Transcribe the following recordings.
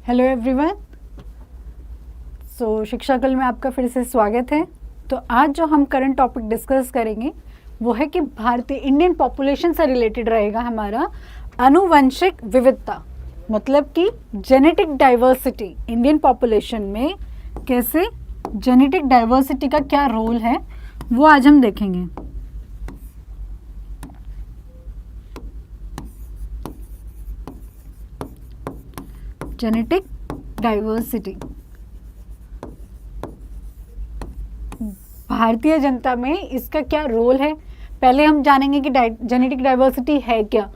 Hello everyone. शिक्षा कल में आपका फिर से स्वागत है। तो आज जो हम करंट टॉपिक डिस्कस करेंगे वो है कि भारतीय इंडियन पॉपुलेशन से रिलेटेड रहेगा हमारा आनुवंशिक विविधता, मतलब कि जेनेटिक डाइवर्सिटी। इंडियन पॉपुलेशन में कैसे जेनेटिक डाइवर्सिटी का क्या रोल है वो आज हम देखेंगे। जेनेटिक डाइवर्सिटी भारतीय जनता में इसका क्या रोल है, पहले हम जानेंगे कि जेनेटिक डाइवर्सिटी है क्या।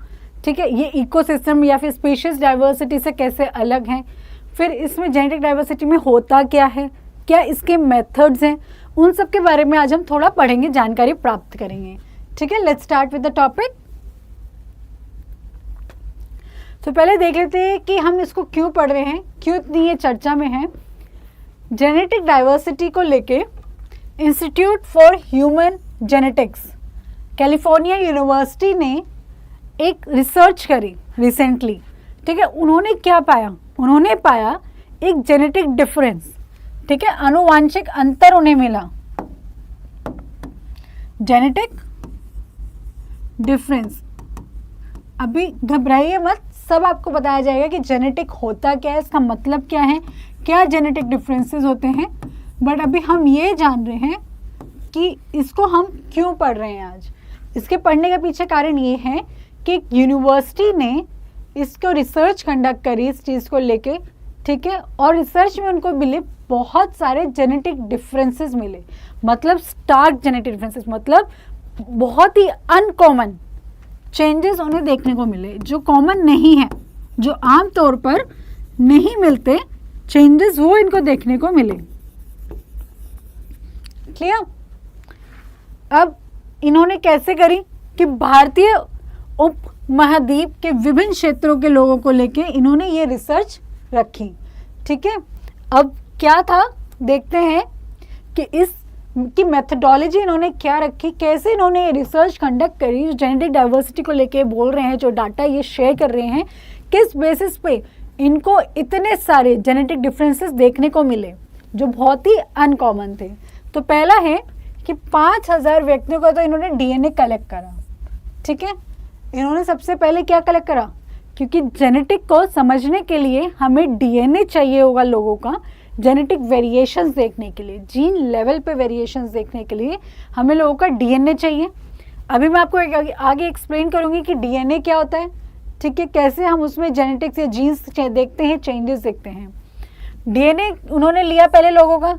ठीक है, ये इकोसिस्टम या फिर स्पीशीज डाइवर्सिटी से कैसे अलग है, फिर इसमें जेनेटिक डाइवर्सिटी में होता क्या है, क्या इसके मेथड्स हैं, उन सब के बारे में आज हम थोड़ा पढ़ेंगे, जानकारी प्राप्त करेंगे। ठीक है, let's start with the topic. तो पहले देख लेते हैं कि हम इसको क्यों पढ़ रहे हैं, क्यों इतनी ये चर्चा में है। जेनेटिक डाइवर्सिटी को लेके institute for human genetics, California university ने एक रिसर्च करी रिसेंटली। ठीक है, उन्होंने क्या पाया, उन्होंने पाया एक जेनेटिक डिफरेंस। ठीक है, आनुवांशिक अंतर उन्हें मिला, जेनेटिक डिफरेंस। अभी घबराइए मत, सब आपको बताया जाएगा कि जेनेटिक होता क्या है, इसका मतलब क्या है, क्या जेनेटिक डिफरेंसेस होते हैं। बट अभी हम ये जान रहे हैं कि इसको हम क्यों पढ़ रहे हैं आज। इसके पढ़ने का पीछे कारण ये है कि एक यूनिवर्सिटी ने इसको रिसर्च कंडक्ट करी इस चीज़ को लेके। ठीक है, और रिसर्च में उनको मिले बहुत सारे जेनेटिक डिफरेंसेस मिले, मतलब स्टार्क जेनेटिक डिफरेंसेस, मतलब बहुत ही अनकॉमन चेंजेस उन्हें देखने को मिले, जो कॉमन नहीं है, जो आम तौर पर नहीं मिलते चेंजेस, वो इनको देखने को मिले। क्लियर? अब इन्होंने कैसे करी कि भारतीय उप महाद्वीप के विभिन्न क्षेत्रों के लोगों को लेके इन्होंने ये रिसर्च रखी। ठीक है, अब क्या था देखते हैं कि इसकी मेथडोलॉजी इन्होंने क्या रखी, कैसे इन्होंने ये रिसर्च कंडक्ट करी, जो जेनेटिक डाइवर्सिटी को लेके बोल रहे हैं, जो डाटा ये शेयर कर रहे हैं, किस बेसिस पे इनको इतने सारे जेनेटिक डिफरेंसेस देखने को मिले जो बहुत ही अनकॉमन थे। तो पहला है कि 5000 व्यक्तियों का तो इन्होंने डीएनए कलेक्ट करा। ठीक है, इन्होंने सबसे पहले क्या कलेक्ट करा, क्योंकि जेनेटिक को समझने के लिए हमें डीएनए चाहिए होगा लोगों का, जेनेटिक वेरिएशंस देखने के लिए, जीन लेवल पे वेरिएशंस देखने के लिए हमें लोगों का डीएनए चाहिए। अभी मैं आपको आगे एक्सप्लेन करूंगी कि डीएनए क्या होता है। ठीक है, कैसे हम उसमें जेनेटिक्स या जीन्स देखते हैं, चेंजेस देखते हैं। डीएनए उन्होंने लिया पहले लोगों का,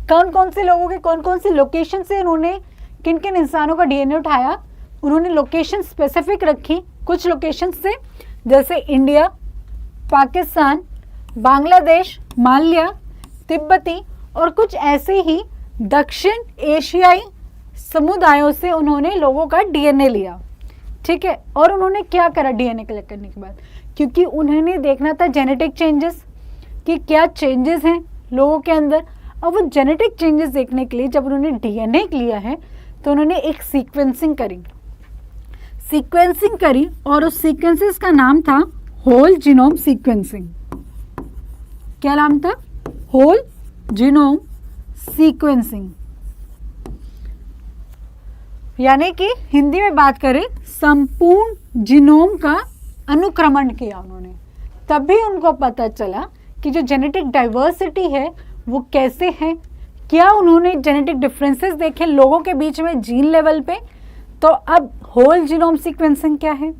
कौन कौन से लोगों के कौन कौन से लोकेशन से उन्होंने किन किन इंसानों का डीएनए उठाया, उन्होंने लोकेशन स्पेसिफिक रखी। कुछ लोकेशन से जैसे इंडिया, पाकिस्तान, बांग्लादेश, माल्या, तिब्बती और कुछ ऐसे ही दक्षिण एशियाई समुदायों से उन्होंने लोगों का डीएनए लिया। ठीक है, और उन्होंने क्या करा डीएनए कलेक्ट करने के बाद, क्योंकि उन्होंने देखना था जेनेटिक चेंजेस कि क्या चेंजेस हैं लोगों के अंदर। अब वो जेनेटिक चेंजेस देखने के लिए जब उन्होंने डीएनए लिया है तो उन्होंने एक सीक्वेंसिंग करी और उस सीक्वेंसेस का नाम था होल जीनोम सीक्वेंसिंग। क्या नाम था? होल जीनोम सीक्वेंसिंग, यानी कि हिंदी में बात करें संपूर्ण जीनोम का अनुक्रमण किया उन्होंने। तभी उनको पता चला कि जो जेनेटिक डाइवर्सिटी है वो कैसे है, क्या उन्होंने जेनेटिक डिफरेंसेस देखे लोगों के बीच में जीन लेवल पे। तो अब होल जीनोम सीक्वेंसिंग क्या है,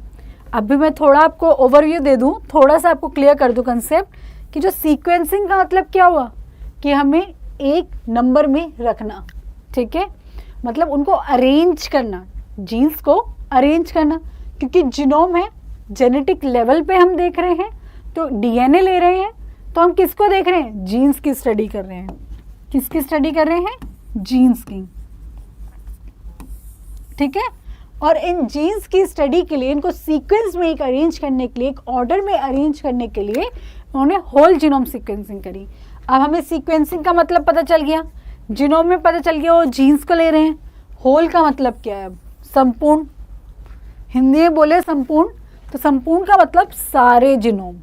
अभी मैं थोड़ा आपको ओवरव्यू दे दूं, थोड़ा सा आपको क्लियर कर दूं कंसेप्ट कि जो सीक्वेंसिंग का मतलब क्या हुआ कि हमें एक नंबर में रखना। ठीक है, मतलब उनको अरेंज करना, जीन्स को अरेंज करना, क्योंकि जीनोम है, जेनेटिक लेवल पे हम देख रहे हैं, तो डीएनए ले रहे हैं, तो हम किसको देख रहे हैं, जीन्स की स्टडी कर रहे हैं। किसकी स्टडी कर रहे हैं? जीन्स की। ठीक है, और इन जीन्स की स्टडी के लिए, इनको सीक्वेंस में एक अरेंज करने के लिए, एक ऑर्डर में अरेंज करने के लिए उन्होंने होल जीनोम सीक्वेंसिंग करी। अब हमें सीक्वेंसिंग का मतलब पता चल गया, जीनोम में पता चल गया वो जीन्स को ले रहे हैं। होल का मतलब क्या है? अब संपूर्ण, हिंदी में बोले संपूर्ण, तो संपूर्ण का मतलब सारे जीनोम,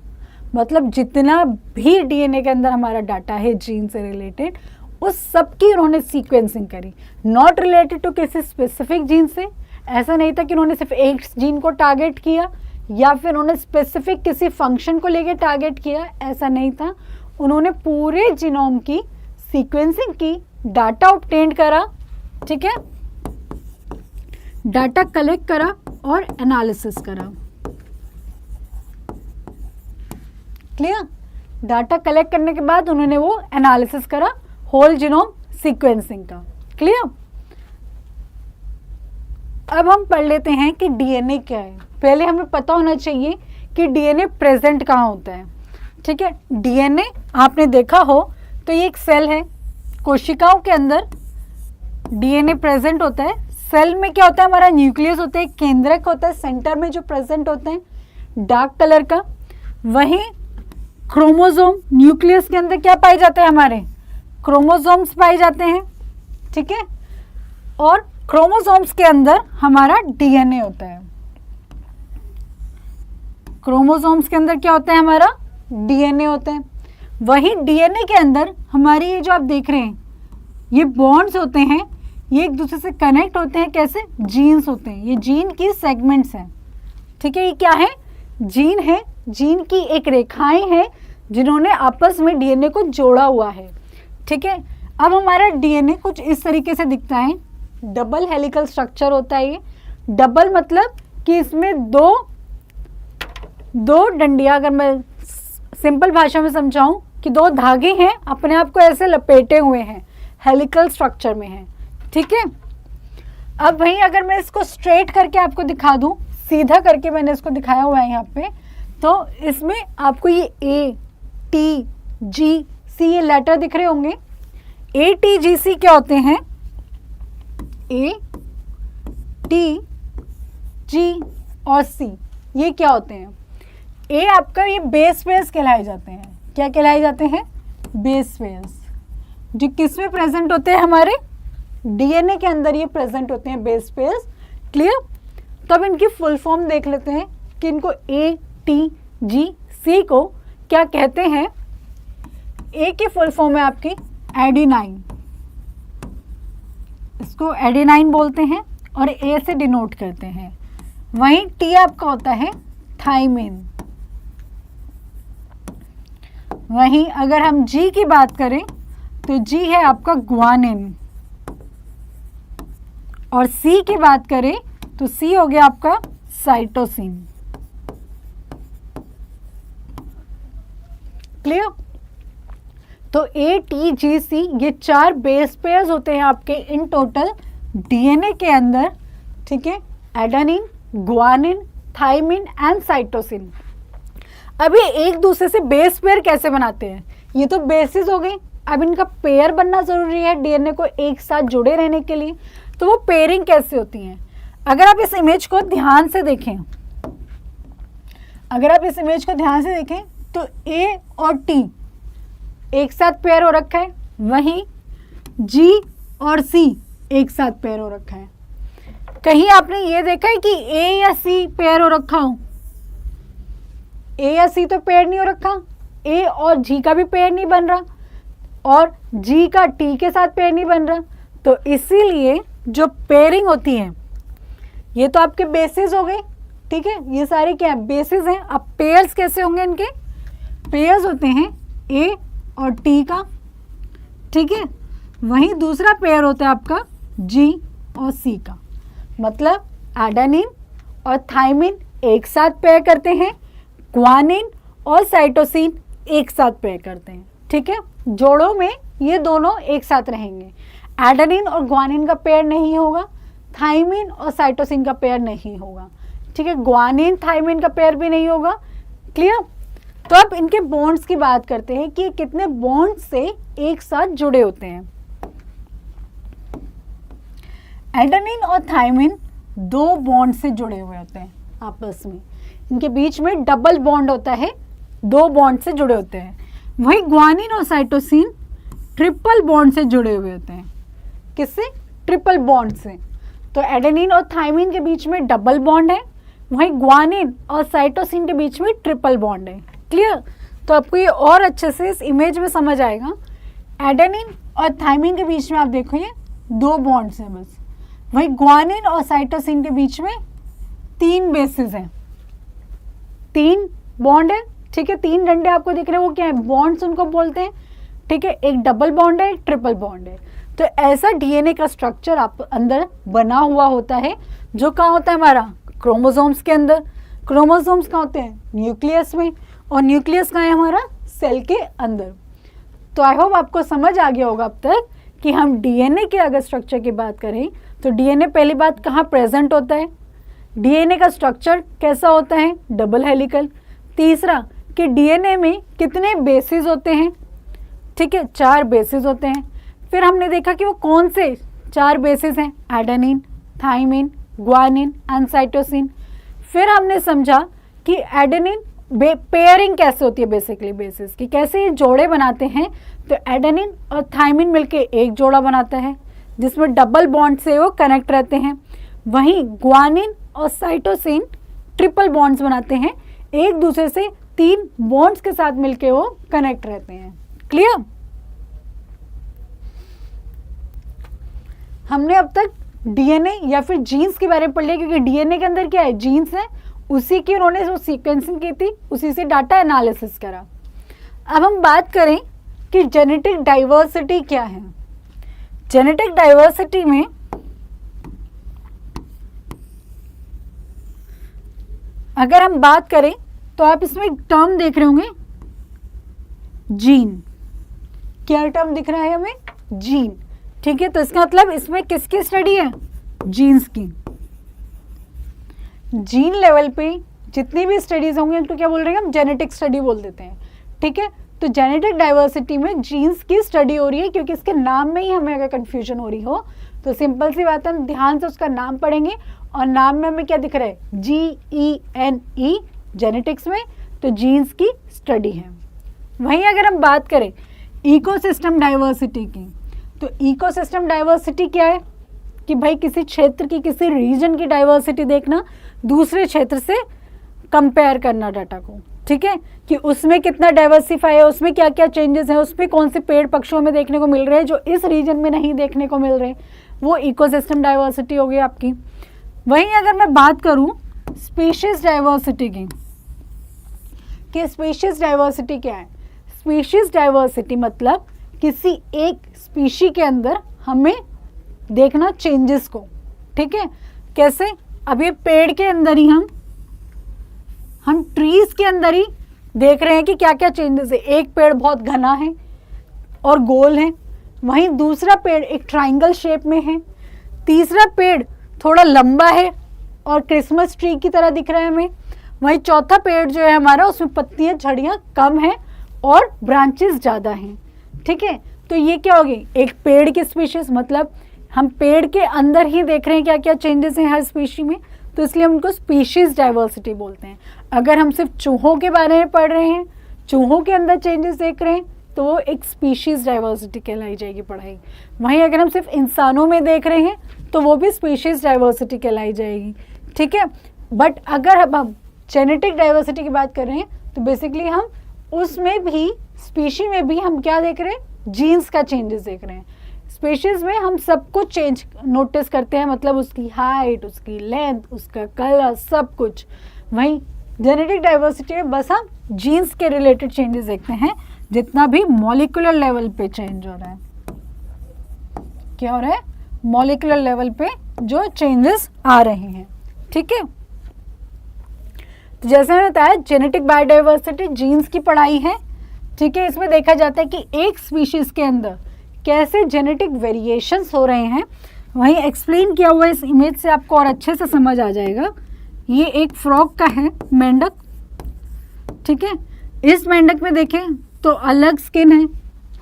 मतलब जितना भी डीएनए के अंदर हमारा डाटा है जीन से रिलेटेड, उस सब की उन्होंने सीक्वेंसिंग करी, नॉट रिलेटेड टू किसी स्पेसिफिक जीन से। ऐसा नहीं था कि उन्होंने सिर्फ एक जीन को टारगेट किया या फिर उन्होंने स्पेसिफिक किसी फंक्शन को लेके टारगेट किया, ऐसा नहीं था। उन्होंने पूरे जीनोम की सीक्वेंसिंग की, डाटा ऑब्टेन करा, ठीक है, डाटा कलेक्ट करा और एनालिसिस करा। क्लियर? डाटा कलेक्ट करने के बाद उन्होंने वो एनालिसिस करा होल जीनोम सीक्वेंसिंग का। क्लियर? अब हम पढ़ लेते हैं कि डीएनए क्या है। पहले हमें पता होना चाहिए कि डीएनए प्रेजेंट कहाँ होता है। ठीक है, डीएनए आपने देखा हो तो ये एक सेल है, कोशिकाओं के अंदर डीएनए प्रेजेंट होता है। सेल में क्या होता है, हमारा न्यूक्लियस होता है, केंद्रक होता है सेंटर में जो प्रेजेंट होता है डार्क कलर का। वहीं क्रोमोसोम, न्यूक्लियस के अंदर क्या पाए जाते हैं, हमारे क्रोमोसोम्स पाए जाते हैं। ठीक है, और क्रोमोसोम्स के अंदर हमारा डीएनए होता है। क्रोमोसोम्स के अंदर क्या होता है, हमारा डीएनए होता है। वही डीएनए के अंदर हमारी ये जो आप देख रहे हैं ये बॉन्ड्स होते हैं, ये एक दूसरे से कनेक्ट होते हैं। कैसे? जीन्स होते हैं, ये जीन की सेगमेंट्स हैं। ठीक है, ये क्या है, जीन है, जीन की एक रेखाएं हैं जिन्होंने आपस में डीएनए को जोड़ा हुआ है। ठीक है, अब हमारा डीएनए कुछ इस तरीके से दिखता है, डबल हेलिकल स्ट्रक्चर होता है। ये डबल मतलब कि इसमें दो डंडियां, अगर मैं सिंपल भाषा में समझाऊं कि दो धागे हैं, अपने आप को ऐसे लपेटे हुए हैं, हेलिकल स्ट्रक्चर में है। ठीक है, अब वहीं अगर मैं इसको स्ट्रेट करके आपको दिखा दूं, सीधा करके मैंने इसको दिखाया हुआ है यहाँ पे, तो इसमें आपको ये ए टी जी सी ये लेटर दिख रहे होंगे। ए टी जी सी क्या होते हैं, ए टी जी और सी ये क्या होते हैं, ए आपका ये बेस पेयर्स कहलाए जाते हैं। क्या कहलाए जाते हैं, बेस पेयर्स, जो किस में प्रेजेंट होते हैं, हमारे डीएनए के अंदर ये प्रेजेंट होते हैं बेस पेयर्स। क्लियर? तब इनकी फुल फॉर्म देख लेते हैं कि इनको ए टी जी सी को क्या कहते हैं। ए की फुल फॉर्म है आपकी एडेनाइन, इसको एडेनाइन बोलते हैं और ए से डिनोट करते हैं। वहीं टी आपका होता है थाइमिन। वहीं अगर हम जी की बात करें तो जी है आपका ग्वानिन, और सी की बात करें तो सी हो गया आपका साइटोसिन। क्लियर? तो ए टी जी सी ये 4 बेस पेयर्स होते हैं आपके इन टोटल डीएनए के अंदर। ठीक है, adenine, guanine, thymine and cytosine. अब ये एक दूसरे से बेस पेयर कैसे बनाते हैं, ये तो बेसिस हो गई। अब इनका पेयर बनना जरूरी है डीएनए को एक साथ जुड़े रहने के लिए। तो वो पेयरिंग कैसे होती है, अगर आप इस इमेज को ध्यान से देखें, अगर आप इस इमेज को ध्यान से देखें तो ए और टी एक साथ पेयर हो रखा है, वहीं जी और सी एक साथ पेयर हो रखा है। कहीं आपने ये देखा है कि ए या सी पेयर हो रखा हो? ए या सी तो पेयर नहीं हो रखा, ए और जी का भी पेयर नहीं बन रहा और जी का टी के साथ पेयर नहीं बन रहा। तो इसीलिए जो पेयरिंग होती है ये तो आपके बेसिस हो गए। ठीक है, ये सारे क्या है, बेसिस हैं। अब पेयर्स कैसे होंगे, इनके पेयर्स होते हैं ए और टी का। ठीक है, वहीं दूसरा पेयर होता है आपका जी और सी का। मतलब एडेनिन और थाइमिन एक साथ पेयर करते हैं, ग्वानिन और साइटोसिन एक साथ पेयर करते हैं। ठीक है, जोड़ों में ये दोनों एक साथ रहेंगे। एडेनिन और ग्वानिन का पेयर नहीं होगा, थाइमिन और साइटोसिन का पेयर नहीं होगा। ठीक है, ग्वानिन थाइमिन का पेयर भी नहीं होगा। क्लियर? तो अब इनके बॉन्ड्स की बात करते हैं कि कितने बॉन्ड से एक साथ जुड़े होते हैं। एडेनिन और थाइमिन 2 बॉन्ड से जुड़े हुए होते हैं आपस में, इनके बीच में डबल बॉन्ड होता है, 2 बॉन्ड से जुड़े होते हैं। वहीं ग्वानिन और साइटोसिन ट्रिपल बॉन्ड से जुड़े हुए होते हैं। किससे? ट्रिपल बॉन्ड से। तो एडेनिन और थाइमिन के बीच में डबल बॉन्ड है, वहीं ग्वानिन और साइटोसिन के बीच में ट्रिपल बॉन्ड है। क्लियर? तो आपको ये और अच्छे से इस इमेज में समझ आएगा। एडेनिन और थाइमिन के बीच में आप देखो ये 2 बॉन्ड्स हैं बस। वही ग्वानिन और साइटोसिन के बीच में 3 बेसिस हैं, 3 बॉन्ड है, ठीक है। 3 डंडे आपको दिख रहे हैं, वो क्या है, बॉन्ड्स उनको बोलते हैं, ठीक है। एक डबल बॉन्ड है, एक ट्रिपल बॉन्ड है। तो ऐसा डीएनए का स्ट्रक्चर आप अंदर बना हुआ होता है, जो कहाँ होता है हमारा, क्रोमोसोम्स के अंदर। क्रोमोसोम्स कहाँ होते हैं, न्यूक्लियस में, और न्यूक्लियस कहाँ है हमारा, सेल के अंदर। तो आई होप आपको समझ आ गया होगा अब तक कि हम डीएनए के अगर स्ट्रक्चर की बात करें तो डीएनए पहली बात कहाँ प्रेजेंट होता है, डीएनए का स्ट्रक्चर कैसा होता है, डबल हेलिकल। तीसरा कि डीएनए में कितने बेसिस होते हैं, ठीक है, 4 बेसिस होते हैं। फिर हमने देखा कि वो कौन से 4 बेसिस हैं, adenine, thymine, guanine and cytosine. फिर हमने समझा कि एडेनिन पेयरिंग कैसे होती है, बेसिकली बेसिस की कैसे ये जोड़े बनाते हैं। तो एडेनिन और थाइमिन मिलके एक जोड़ा बनाता है जिसमें डबल बॉन्ड से वो कनेक्ट रहते हैं। वहीं ग्वानिन और साइटोसिन ट्रिपल बॉन्ड्स बनाते हैं, एक दूसरे से 3 बॉन्ड्स के साथ मिलके वो कनेक्ट रहते हैं। क्लियर? हमने अब तक डीएनए या फिर जीन्स के बारे में पढ़ लिया, क्योंकि डीएनए के अंदर क्या है, जीन्स है, उसी की उन्होंने वो सीक्वेंसिंग की थी, उसी से डाटा एनालिसिस करा। अब हम बात करें कि जेनेटिक डाइवर्सिटी क्या है। जेनेटिक डाइवर्सिटी में अगर हम बात करें तो आप इसमें एक टर्म देख रहे होंगे, जीन। क्या टर्म दिख रहा है हमें, जीन, ठीक है। तो इसका मतलब इसमें किसकी स्टडी है, जीन्स की। जीन लेवल पे जितनी भी स्टडीज होंगी उनको क्या बोल रहे हैं हम, जेनेटिक स्टडी बोल देते हैं, ठीक है। तो जेनेटिक डाइवर्सिटी में जीन्स की स्टडी हो रही है, क्योंकि इसके नाम में ही हमें अगर कंफ्यूजन हो रही हो तो सिंपल सी बात है, हम ध्यान से उसका नाम पढ़ेंगे और नाम में हमें क्या दिख रहा है, GENE, जेनेटिक्स में, तो जीन्स की स्टडी है। वहीं अगर हम बात करें इकोसिस्टम डाइवर्सिटी की, तो इकोसिस्टम डाइवर्सिटी क्या है कि भाई किसी क्षेत्र की, किसी रीजन की डाइवर्सिटी देखना, दूसरे क्षेत्र से कंपेयर करना डाटा को, ठीक है, कि उसमें कितना डाइवर्सिफाई है, उसमें क्या क्या चेंजेस हैं, उसमें कौन से पेड़ पक्षियों में देखने को मिल रहे हैं जो इस रीजन में नहीं देखने को मिल रहे, वो इकोसिस्टम डाइवर्सिटी हो गई आपकी। वहीं अगर मैं बात करूं स्पीशीज डाइवर्सिटी की, कि स्पीशीज डाइवर्सिटी क्या है, स्पीशीज डाइवर्सिटी मतलब किसी एक स्पीशी के अंदर हमें देखना चेंजेस को, ठीक है। कैसे, अब ये पेड़ के अंदर ही हम ट्रीज के अंदर ही देख रहे हैं कि क्या क्या चेंजेस है। एक पेड़ बहुत घना है और गोल है, वहीं दूसरा पेड़ एक ट्रायंगल शेप में है, तीसरा पेड़ थोड़ा लंबा है और क्रिसमस ट्री की तरह दिख रहा है हमें, वहीं चौथा पेड़ जो है हमारा उसमें पत्तियां झड़ियां कम हैं और ब्रांचेस ज़्यादा हैं, ठीक है। तो ये क्या होगी, एक पेड़ की स्पीशीज, मतलब हम पेड़ के अंदर ही देख रहे हैं क्या क्या चेंजेस हैं हर स्पीशी में, तो इसलिए हम उनको स्पीशीज डाइवर्सिटी बोलते हैं। अगर हम सिर्फ चूहों के बारे में पढ़ रहे हैं, चूहों के अंदर चेंजेस देख रहे हैं, तो वो एक स्पीशीज डाइवर्सिटी कहलाई जाएगी पढ़ाई। वहीं अगर हम सिर्फ इंसानों में देख रहे हैं तो वो भी स्पीशीज डाइवर्सिटी कहलाई जाएगी, ठीक है। बट अगर अब हम जेनेटिक डाइवर्सिटी की बात कर रहे हैं तो बेसिकली हम उसमें भी, स्पीशी में भी हम क्या देख रहे हैं, जीन्स का चेंजेस देख रहे हैं। स्पीशीज में हम सब कुछ चेंज नोटिस करते हैं, मतलब उसकी हाइट, उसकी लेंथ, उसका कलर, सब कुछ। वहीं जेनेटिक डाइवर्सिटी में बस हम जीन्स के रिलेटेड चेंजेस देखते हैं, जितना भी मॉलिक्यूलर लेवल पे चेंज हो रहा है। क्या हो रहा है, मॉलिक्यूलर लेवल पे जो चेंजेस आ रहे हैं, ठीक है। तो जैसे मैंने बताया जेनेटिक बायोडाइवर्सिटी जीन्स की पढ़ाई है, ठीक है। इसमें देखा जाता है कि एक स्पीशीज के अंदर कैसे जेनेटिक वेरिएशंस हो रहे हैं, वहीं एक्सप्लेन किया हुआ इस इमेज से आपको और अच्छे से समझ आ जाएगा। ये एक फ्रॉग का है, मेंढक, ठीक है। इस मेंढक में देखें तो अलग स्किन है,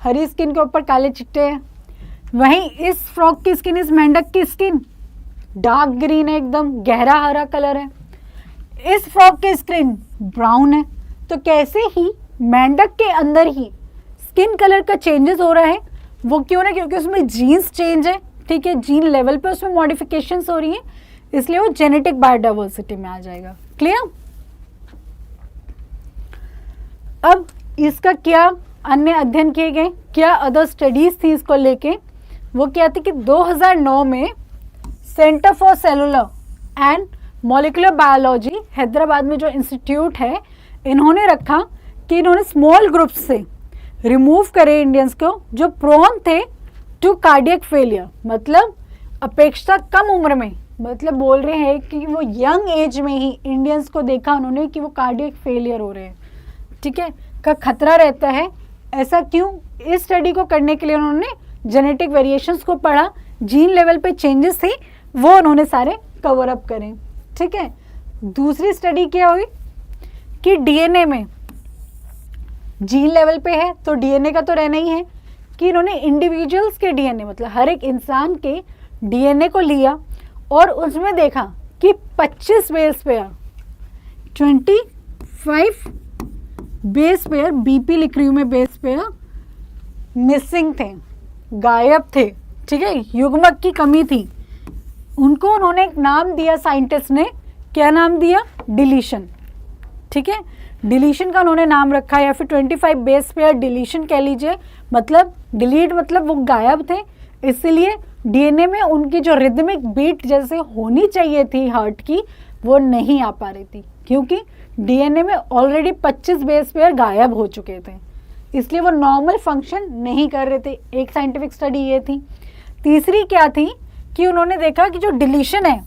हरी स्किन के ऊपर काले चिट्टे हैं। वहीं इस फ्रॉग की स्किन, इस मेंढक की स्किन डार्क ग्रीन है, एकदम गहरा हरा कलर है। इस फ्रॉग की स्किन ब्राउन है। तो कैसे ही मेंढक के अंदर ही स्किन कलर का चेंजेस हो रहा है, वो क्यों ना, क्योंकि उसमें जीन्स चेंज है, ठीक है, जीन लेवल पे उसमें मॉडिफिकेशंस हो रही हैं, इसलिए वो जेनेटिक बायोडाइवर्सिटी में आ जाएगा। क्लियर? अब इसका क्या अन्य अध्ययन किए गए, क्या अदर स्टडीज़ थी इसको लेके, वो क्या थी कि 2009 में centre for cellular and molecular biology Hyderabad में जो इंस्टीट्यूट है, इन्होंने रखा कि इन्होंने स्मॉल ग्रुप्स से रिमूव करे इंडियंस को जो प्रोन थे टू कार्डियक फेलियर, मतलब अपेक्षा कम उम्र में, मतलब बोल रहे हैं कि वो यंग एज में ही इंडियंस को देखा उन्होंने कि वो कार्डियक फेलियर हो रहे हैं, ठीक है, का खतरा रहता है। ऐसा क्यों? इस स्टडी को करने के लिए उन्होंने जेनेटिक वेरिएशंस को पढ़ा, जीन लेवल पे चेंजेस थे वो उन्होंने सारे कवर अप करें, ठीक है। दूसरी स्टडी क्या हुई कि डीएनए में जीन लेवल पे है तो डीएनए का तो रहना ही है, कि इन्होंने इंडिविजुअल्स के डीएनए मतलब हर एक इंसान के डीएनए को लिया और उसमें देखा कि 25 base pair 25 base pair BP लिख रही हूँ मैं, बेस पेयर मिसिंग थे, गायब थे, ठीक है, युग्मक की कमी थी। उनको उन्होंने एक नाम दिया, साइंटिस्ट ने क्या नाम दिया? डिलीशन, ठीक है, डिलीशन का उन्होंने नाम रखा, या फिर 25 बेस पेयर डिलीशन कह लीजिए, मतलब डिलीट मतलब वो गायब थे, इसलिए डीएनए में उनकी जो रिदमिक बीट जैसे होनी चाहिए थी हार्ट की वो नहीं आ पा रही थी, क्योंकि डीएनए में ऑलरेडी 25 बेस पेयर गायब हो चुके थे, इसलिए वो नॉर्मल फंक्शन नहीं कर रहे थे। एक साइंटिफिक स्टडी ये थी। तीसरी क्या थी कि उन्होंने देखा कि जो डिलीशन है,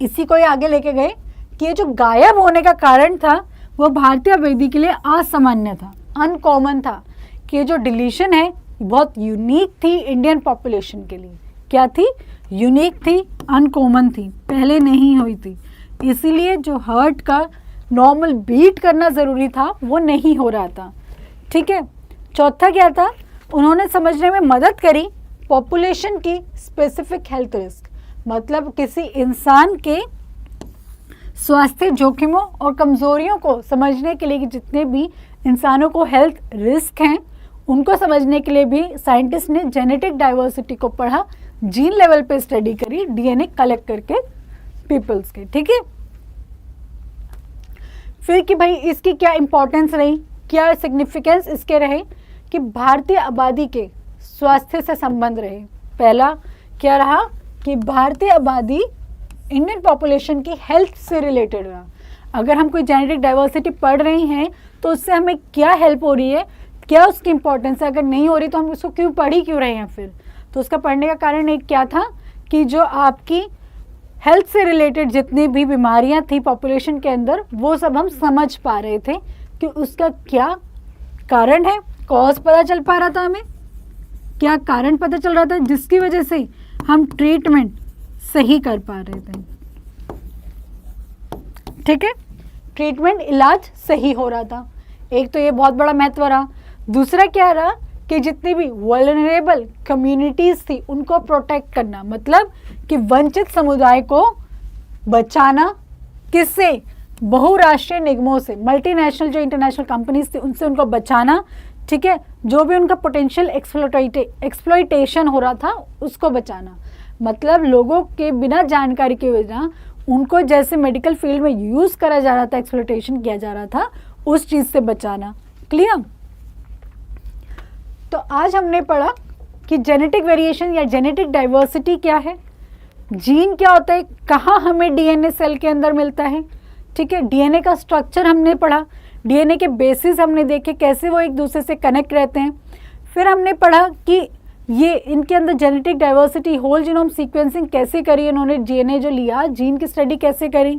इसी को ये आगे लेके गए कि ये जो गायब होने का कारण था वो भारतीय आबादी के लिए असामान्य था, अनकॉमन था, कि ये जो डिलीशन है बहुत यूनिक थी इंडियन पॉपुलेशन के लिए। क्या थी? यूनिक थी, अनकॉमन थी, पहले नहीं हुई थी, इसीलिए जो हार्ट का नॉर्मल बीट करना ज़रूरी था वो नहीं हो रहा था, ठीक है। चौथा क्या था? उन्होंने समझने में मदद करी पॉपुलेशन की स्पेसिफिक हेल्थ रिस्क, मतलब किसी इंसान के स्वास्थ्य जोखिमों और कमज़ोरियों को समझने के लिए कि जितने भी इंसानों को हेल्थ रिस्क हैं उनको समझने के लिए भी साइंटिस्ट ने जेनेटिक डाइवर्सिटी को पढ़ा, जीन लेवल पे स्टडी करी, डीएनए कलेक्ट करके पीपल्स के, ठीक है। फिर कि भाई इसकी क्या इंपॉर्टेंस रही, क्या सिग्निफिकेंस इसके रहे कि भारतीय आबादी के स्वास्थ्य से संबंध रहे। पहला क्या रहा कि भारतीय आबादी इंडियन पॉपुलेशन की हेल्थ से रिलेटेड रहा। अगर हम कोई जेनेटिक डाइवर्सिटी पढ़ रहे हैं तो उससे हमें क्या हेल्प हो रही है, क्या उसकी इंपॉर्टेंस है, अगर नहीं हो रही तो हम उसको क्यों पढ़ क्यों रहे हैं फिर। तो उसका पढ़ने का कारण एक क्या था कि जो आपकी हेल्थ से रिलेटेड जितनी भी बीमारियां थी पॉपुलेशन के अंदर वो सब हम समझ पा रहे थे कि उसका क्या कारण है, कॉज पता चल पा रहा था, हमें क्या कारण पता चल रहा था जिसकी वजह से हम ट्रीटमेंट सही कर पा रहे थे, ठीक है, ट्रीटमेंट इलाज सही हो रहा था। एक तो ये बहुत बड़ा महत्व रहा। दूसरा क्या रहा कि जितनी भी वल्नरेबल कम्युनिटीज़ थी उनको प्रोटेक्ट करना, मतलब कि वंचित समुदाय को बचाना, किससे? बहुराष्ट्रीय निगमों से, मल्टीनेशनल जो इंटरनेशनल कंपनीज थी उनसे उनको बचाना, ठीक है, जो भी उनका पोटेंशियल एक्सप्लॉइटेशन हो रहा था उसको बचाना, मतलब लोगों के बिना जानकारी के वजह उनको जैसे मेडिकल फील्ड में यूज़ करा जा रहा था, एक्सप्लॉइटेशन किया जा रहा था, उस चीज़ से बचाना। क्लियर? तो आज हमने पढ़ा कि जेनेटिक वेरिएशन या जेनेटिक डाइवर्सिटी क्या है, जीन क्या होता है, कहाँ हमें डीएनए सेल के अंदर मिलता है, ठीक है, डीएनए का स्ट्रक्चर हमने पढ़ा, डीएनए के बेसिस हमने देखे कैसे वो एक दूसरे से कनेक्ट रहते हैं। फिर हमने पढ़ा कि ये इनके अंदर genetic diversity, whole genome sequencing कैसे करी इन्होंने, डीएनए जो लिया, जीन की स्टडी कैसे करी,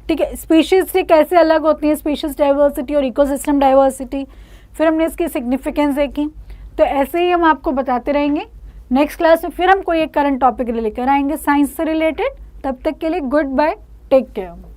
ठीक है, स्पीशीज से कैसे अलग होती है स्पीशीज डाइवर्सिटी और इकोसिस्टम डाइवर्सिटी। फिर हमने इसकी सिग्निफिकेंस देखी। तो ऐसे ही हम आपको बताते रहेंगे। नेक्स्ट क्लास में फिर हम कोई एक करंट टॉपिक लेकर आएंगे साइंस से रिलेटेड। तब तक के लिए गुड बाय, टेक केयर।